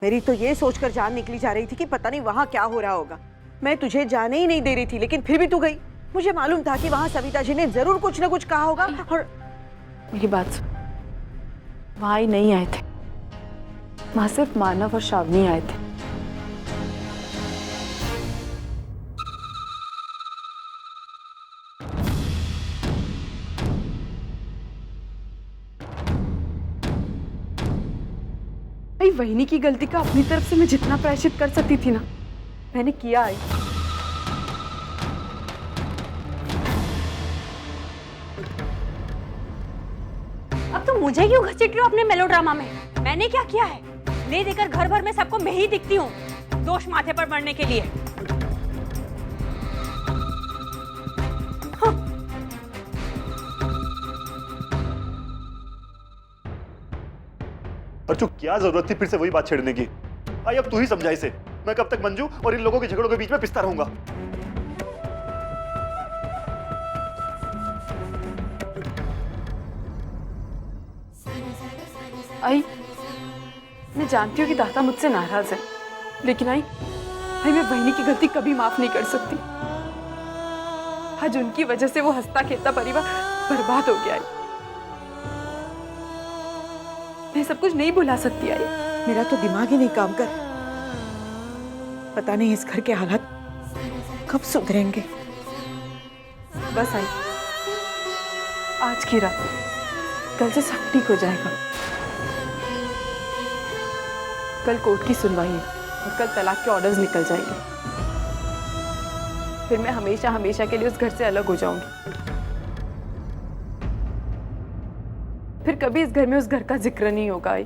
मेरी तो ये सोचकर जान निकली जा रही थी कि पता नहीं वहां क्या हो रहा होगा। मैं तुझे जाने ही नहीं दे रही थी, लेकिन फिर भी तू गई। मुझे मालूम था कि वहां सविता जी ने जरूर कुछ ना कुछ कहा होगा। और मेरी बात सुन, वहां ही नहीं आए थे, वहां सिर्फ मानव और श्रावणी आए थे। भाई वहिनी की गलती का अपनी तरफ से मैं जितना प्रायश्चित कर सकती थी ना, मैंने किया है। अब तुम मुझे क्यों घसीट रहे हो अपने मेलोड्रामा में? मैंने क्या किया है? ले देकर घर भर में सबको मैं ही दिखती हूँ, दोष माथे पर मरने के लिए। हाँ। अर्चू, क्या जरूरत थी फिर से वही बात छेड़ने की? आई, अब तू ही समझा इसे। मैं कब तक मंजू और इन लोगों के झगड़ों के बीच में पिसता रहूंगा? आई, मैं जानती हूँ कि दादा मुझसे नाराज है, लेकिन आई मैं बहनी की गलती कभी माफ नहीं कर सकती। आज उनकी वजह से वो हंसता खेलता परिवार बर्बाद हो गया है। मैं सब कुछ नहीं भुला सकती आई। मेरा तो दिमाग ही नहीं काम कर। पता नहीं इस घर के हालात कब सुधरेंगे। बस आई, आज की रात कल से सब ठीक हो जाएगा। कल कोर्ट की सुनवाई है और कल तलाक के ऑर्डर्स निकल जाएंगे। फिर मैं हमेशा हमेशा के लिए उस घर से अलग हो जाऊंगी। फिर कभी इस घर में उस घर का जिक्र नहीं होगा आई।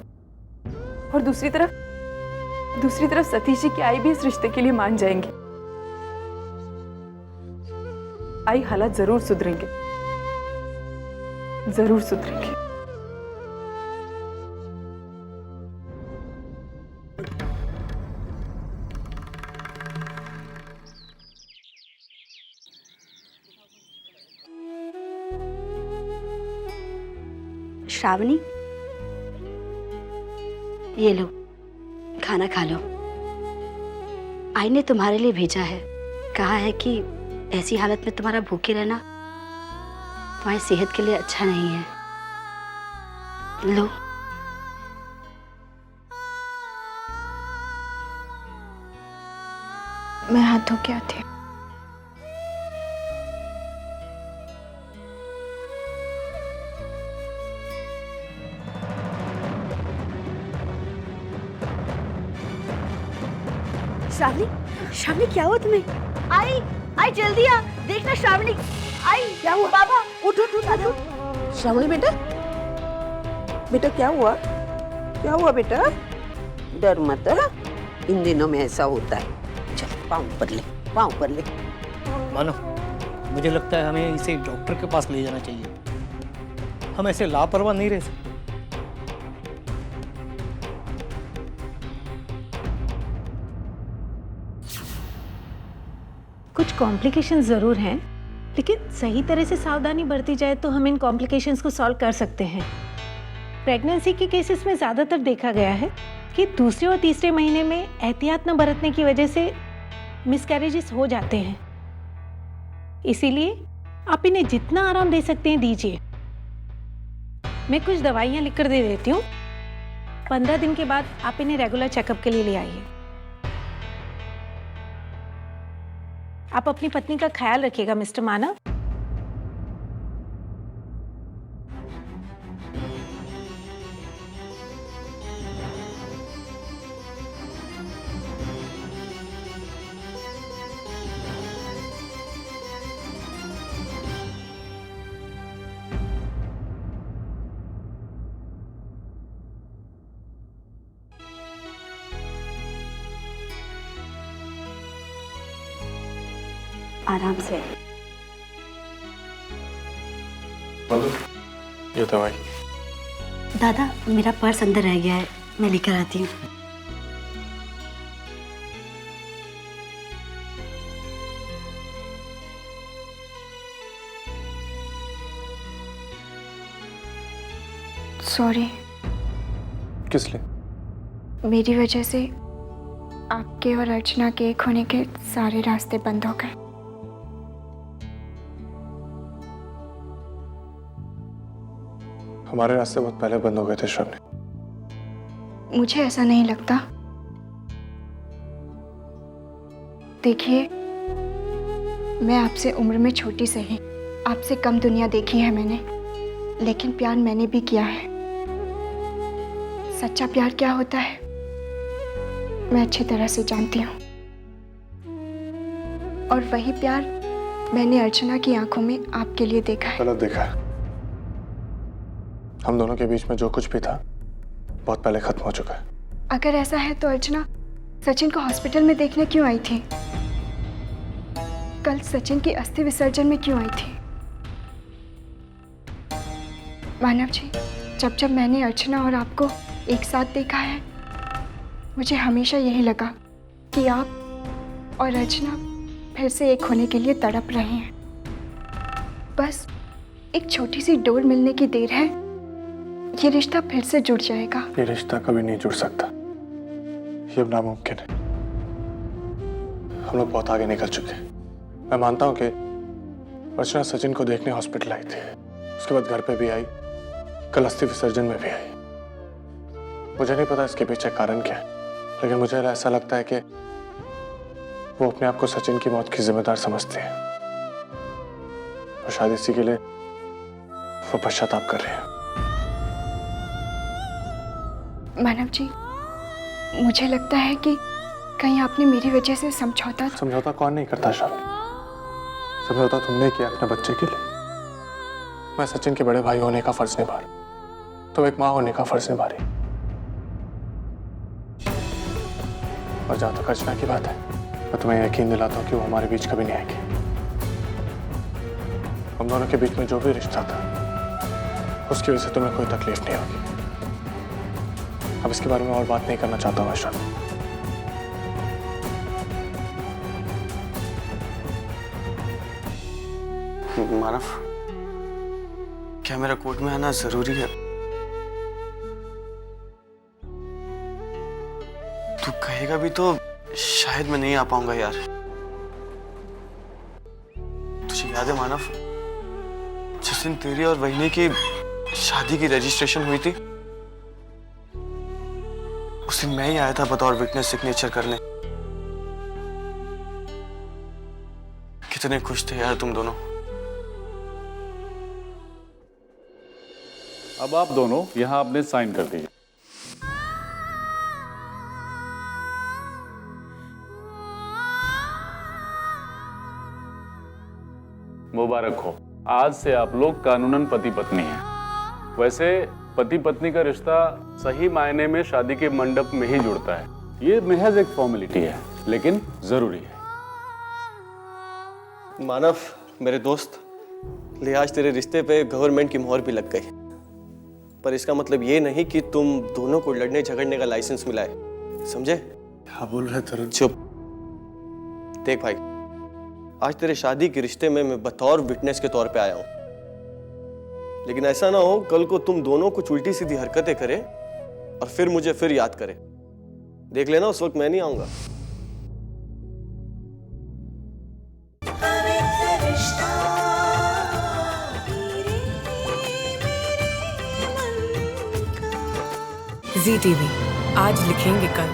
और दूसरी तरफ सतीश जी की आई भी इस रिश्ते के लिए मान जाएंगे। आई, हालात जरूर सुधरेंगे, जरूर सुधरेंगे। श्रावणी, ये लो, खाना खा लो। आई ने तुम्हारे लिए भेजा है, कहा है कि ऐसी हालत में तुम्हारा भूखे रहना तुम्हारी सेहत के लिए अच्छा नहीं है। लो। मैं हाथ धो के आती हूँ। श्रावणी, श्रावणी क्या हुआ तुम्हें? आई, आई जल्दी आ, देखना श्रावणी। आई, क्या हुआ? बाबा उठ उठ उठ उठ। श्रावणी बेटा, बेटा क्या हुआ? क्या हुआ बेटा? डर मत, इन दिनों में ऐसा होता है। चल पाँव पर ले, पाँव पर ले। मानो, मुझे लगता है हमें इसे डॉक्टर के पास ले जाना चाहिए। हम ऐसे लापरवाह नहीं रह सकते। कुछ कॉम्प्लिकेशन ज़रूर हैं, लेकिन सही तरह से सावधानी बरती जाए तो हम इन कॉम्प्लिकेशंस को सॉल्व कर सकते हैं। प्रेगनेंसी के केसेस में ज़्यादातर देखा गया है कि दूसरे और तीसरे महीने में एहतियात न बरतने की वजह से मिसकैरेजेस हो जाते हैं। इसीलिए आप इन्हें जितना आराम दे सकते हैं दीजिए। मैं कुछ दवाइयाँ लिख कर दे देती हूँ। 15 दिन के बाद आप इन्हें रेगुलर चेकअप के लिए ले आइए। आप अपनी पत्नी का ख्याल रखिएगा मिस्टर मानव। आराम से। ये दवाई। दादा, मेरा पर्स अंदर रह गया है, मैं लेकर आती हूँ। सॉरी। किस लिए? मेरी वजह से आपके और अर्चना के एक होने के सारे रास्ते बंद हो गए। हमारे रास्ते बहुत पहले बंद हो गए थे श्रवणी। मुझे ऐसा नहीं लगता। देखिए, मैं आपसे उम्र में छोटी सही, आपसे कम दुनिया देखी है मैंने, लेकिन प्यार मैंने भी किया है। सच्चा प्यार क्या होता है मैं अच्छी तरह से जानती हूँ, और वही प्यार मैंने अर्चना की आंखों में आपके लिए देखा है। गलत देखा है। हम दोनों के बीच में जो कुछ भी था बहुत पहले खत्म हो चुका है। अगर ऐसा है तो अर्चना सचिन को हॉस्पिटल में देखने क्यों आई थी? कल सचिन की अस्थि विसर्जन में क्यों आई थी? मानव जी, जब जब मैंने अर्चना और आपको एक साथ देखा है, मुझे हमेशा यही लगा कि आप और अर्चना फिर से एक होने के लिए तड़प रहे हैं। बस एक छोटी सी डोर मिलने की देर है, ये रिश्ता फिर से जुड़ जाएगा। ये रिश्ता कभी नहीं जुड़ सकता, ये अब नामुमकिन है। हम लोग बहुत आगे निकल चुके हैं। मैं मानता हूँ कि अर्चना सचिन को देखने हॉस्पिटल आई थी, उसके बाद घर पे भी आई, कल अस्थि विसर्जन में भी आई। मुझे नहीं पता इसके पीछे कारण क्या है, लेकिन मुझे ऐसा लगता है कि वो अपने आप को सचिन की मौत की जिम्मेदार समझते हैं और शायद इसी के लिए वो पश्चाताप कर रहे हैं। मानव जी, मुझे लगता है कि कहीं आपने मेरी वजह से समझौता कौन नहीं करता शायद। समझौता तुमने किया अपने बच्चे के लिए। मैं सचिन के बड़े भाई होने का फर्ज निभा रहा, तुम एक माँ होने का फर्ज निभा रही। और जहां तक अर्चना की बात है, मैं तुम्हें यकीन दिलाता हूँ कि वो हमारे बीच कभी नहीं आएगी। हम दोनों के बीच में जो भी रिश्ता था, उसकी वजह से तुम्हें कोई तकलीफ नहीं होगी। अब इसके बारे में और बात नहीं करना चाहता हूँ श्रवणी। मानव, क्या मेरा कोर्ट में आना जरूरी है? तू कहेगा भी तो शायद मैं नहीं आ पाऊंगा यार। तुझे याद है मानव, जिस दिन तेरी और वहीनी की शादी की रजिस्ट्रेशन हुई थी, उस दिन मैं ही आया था बतौर विटनेस सिग्नेचर करने। कितने खुश थे यार तुम दोनों। अब आप दोनों यहां अपने साइन कर दीजिए। मुबारक हो, आज से आप लोग कानूनन पति पत्नी हैं। वैसे पति पत्नी का रिश्ता सही मायने में शादी के मंडप में ही जुड़ता है। ये महज एक फॉर्मेलिटी है, लेकिन जरूरी है। मानव मेरे दोस्त, ले आज तेरे रिश्ते पे गवर्नमेंट की मोहर भी लग गई, पर इसका मतलब ये नहीं कि तुम दोनों को लड़ने झगड़ने का लाइसेंस मिला है, समझे? क्या बोल रहे तरुण? चुप। देख भाई, आज तेरे शादी के रिश्ते में मैं बतौर विटनेस के तौर पे आया हूं, लेकिन ऐसा ना हो कल को तुम दोनों कुछ उल्टी सीधी हरकतें करे और फिर मुझे फिर याद करे। देख लेना, उस वक्त मैं नहीं आऊंगा। जी टीवी, आज लिखेंगे कल।